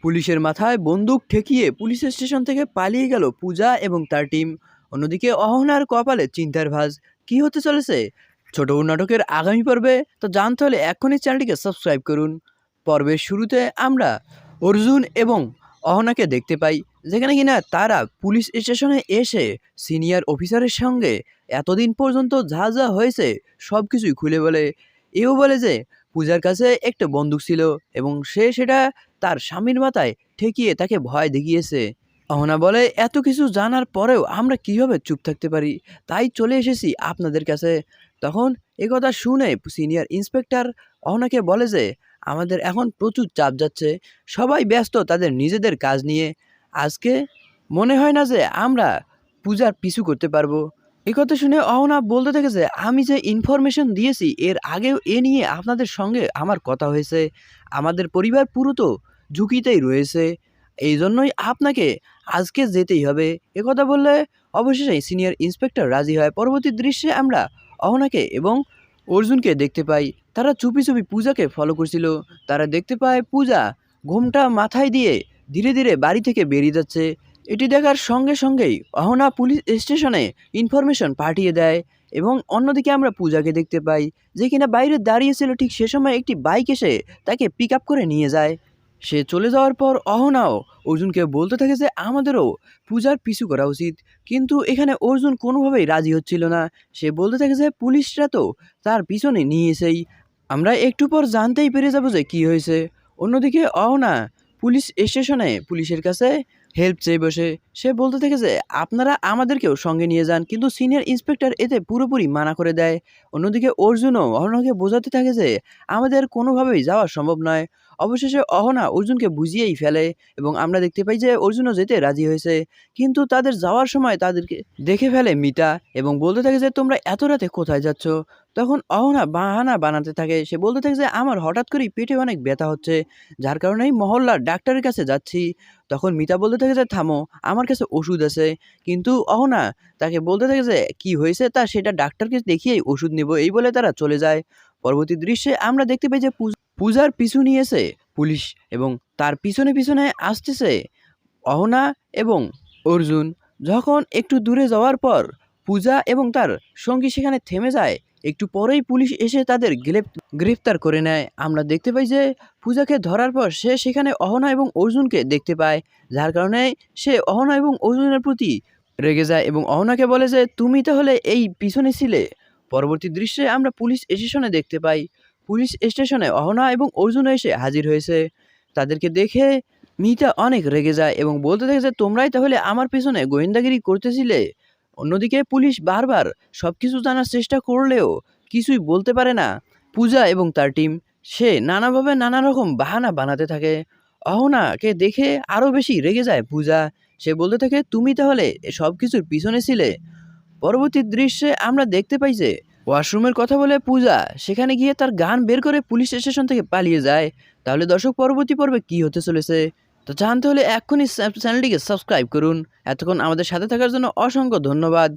পুলিশের মাথায় বন্দুক ঠেকিয়ে পুলিশ স্টেশন থেকে পালিয়ে গেল পূজা এবং তার টিম। অন্যদিকে অহনার কপালে চিন্তার ভাঁজ। কি হতে চলেছে ছোট নাটকের আগামী পর্বে? তো জানতে হলে এখনই চ্যানেলটিকে সাবস্ক্রাইব করুন। পর্বের শুরুতে আমরা অর্জুন এবং অহনাকে দেখতে পাই, যেখানে কিনা তারা পুলিশ স্টেশনে এসে সিনিয়র অফিসারের সঙ্গে এতদিন পর্যন্ত যা যা হয়েছে সব কিছুই খুলে বলে। এও বলে যে পূজার কাছে একটা বন্দুক ছিল এবং সে সেটা তার স্বামীর মাথায় ঠেকিয়ে তাকে ভয় দেখিয়েছে। অহনা বলে, এত কিছু জানার পরেও আমরা কিভাবে চুপ থাকতে পারি, তাই চলে এসেছি আপনাদের কাছে। তখন একথা শুনে সিনিয়র ইন্সপেক্টর অহনাকে বলে যে আমাদের এখন প্রচুর চাপ যাচ্ছে, সবাই ব্যস্ত তাদের নিজেদের কাজ নিয়ে। আজকে মনে হয় না যে আমরা পূজার পিছু করতে পারবো। একথা শুনে অহনা বলতে থাকে যে আমি যে ইনফরমেশন দিয়েছি এর আগেও এ নিয়ে আপনাদের সঙ্গে আমার কথা হয়েছে। আমাদের পরিবার পুরো তো ঝুঁকিতেই রয়েছে, এই জন্যই আপনাকে আজকে যেতেই হবে। একথা বললে অবশেষে সিনিয়র ইন্সপেক্টর রাজি হয়। পরবর্তী দৃশ্যে আমরা অহনাকে এবং অর্জুনকে দেখতে পাই, তারা চুপি চুপি পূজাকে ফলো করছিল। তারা দেখতে পায় পূজা ঘোমটা মাথায় দিয়ে ধীরে ধীরে বাড়ি থেকে বেরিয়ে যাচ্ছে। এটি দেখার সঙ্গে সঙ্গেই অহনা পুলিশ স্টেশনে ইনফরমেশন পাঠিয়ে দেয় এবং অন্যদিকে আমরা পূজাকে দেখতে পাই, যে কিনা বাইরে দাঁড়িয়েছিল। ঠিক সে সময় একটি বাইক এসে তাকে পিক আপ করে নিয়ে যায়। সে চলে যাওয়ার পর অহনাও অর্জুনকে বলতে থাকে যে আমাদেরও পূজার পিছু করা উচিত, কিন্তু এখানে অর্জুন কোনোভাবেই রাজি হচ্ছিল না। সে বলতে থাকে যে পুলিশরা তো তার পিছনে নিয়েছেই, আমরা একটু পর জানতেই পেরে যাব যে কী হয়েছে। অন্যদিকে অহনা পুলিশ স্টেশনে পুলিশের কাছে হেল্প চেয়ে বসে। সে বলতে থাকে যে আপনারা আমাদেরকেও সঙ্গে নিয়ে যান, কিন্তু সিনিয়র ইন্সপেক্টর এতে পুরোপুরি মানা করে দেয়। অন্যদিকে অর্জুনও অহনাকে বোঝাতে থাকে যে আমাদের কোনোভাবেই যাওয়া সম্ভব নয়। অবশেষে অহনা অর্জুনকে বুঝিয়েই ফেলে এবং আমরা দেখতে পাই যে অর্জুনও যেতে রাজি হয়েছে। কিন্তু তাদের যাওয়ার সময় তাদেরকে দেখে ফেলে মিতা এবং বলতে থাকে যে তোমরা এত রাতে কোথায় যাচ্ছ। তখন অহনা বাহানা বানাতে থাকে। সে বলতে থাকে যে আমার হঠাৎ করেই পেটে অনেক ব্যথা হচ্ছে, যার কারণেই মহল্লার ডাক্তারের কাছে যাচ্ছি। তখন মিতা বলতে থাকে যে থামো, আমার কাছে ওষুধ আছে। কিন্তু অহনা তাকে বলতে থাকে যে কি হয়েছে তা সেটা ডাক্তারকে দেখিয়েই ওষুধ নেব, এই বলে তারা চলে যায়। পরবর্তী দৃশ্যে আমরা দেখতে পাই যে পূজার পিছু নিয়েছে পুলিশ এবং তার পিছনে পিছনে আসতেছে অহনা এবং অর্জুন। যখন একটু দূরে যাওয়ার পর পূজা এবং তার সঙ্গী সেখানে থেমে যায়, একটু পরেই পুলিশ এসে তাদের গ্রেফতার করে নেয়। আমরা দেখতে পাই যে পূজাকে ধরার পর সে সেখানে অহনা এবং অর্জুনকে দেখতে পায়, যার কারণে সে অহনা এবং অর্জুনের প্রতি রেগে যায় এবং অহনাকে বলে যে তুমি তাহলে এই পিছনে ছিলে। পরবর্তী দৃশ্যে আমরা পুলিশ স্টেশনে দেখতে পাই, পুলিশ স্টেশনে অহনা এবং অর্জুন এসে হাজির হয়েছে। তাদেরকে দেখে মিতা অনেক রেগে যায় এবং বলতে থাকে যে তোমরাই তাহলে আমার পেছনে গোয়েন্দাগিরি করতেছিলে। অন্যদিকে পুলিশ বারবার সবকিছু জানার চেষ্টা করলেও কিছুই বলতে পারে না পূজা এবং তার টিম। সে নানাভাবে নানা রকম বাহানা বানাতে থাকে। অহনাকে দেখে আরও বেশি রেগে যায় পূজা। সে বলতে থাকে তুমি তাহলে সব কিছুর পিছনে ছিলে। পরবর্তী দৃশ্যে আমরা দেখতে পাই যে ওয়াশরুমের কথা বলে পূজা সেখানে গিয়ে তার গান বের করে পুলিশ স্টেশন থেকে পালিয়ে যায়। তাহলে দর্শক পরবর্তী পর্বে কী হতে চলেছে তো জানতে হলে এক্ষুনি চ্যানেলটিকে সাবস্ক্রাইব করুন। এতক্ষণ আমাদের সাথে থাকার জন্য অসংখ্য ধন্যবাদ।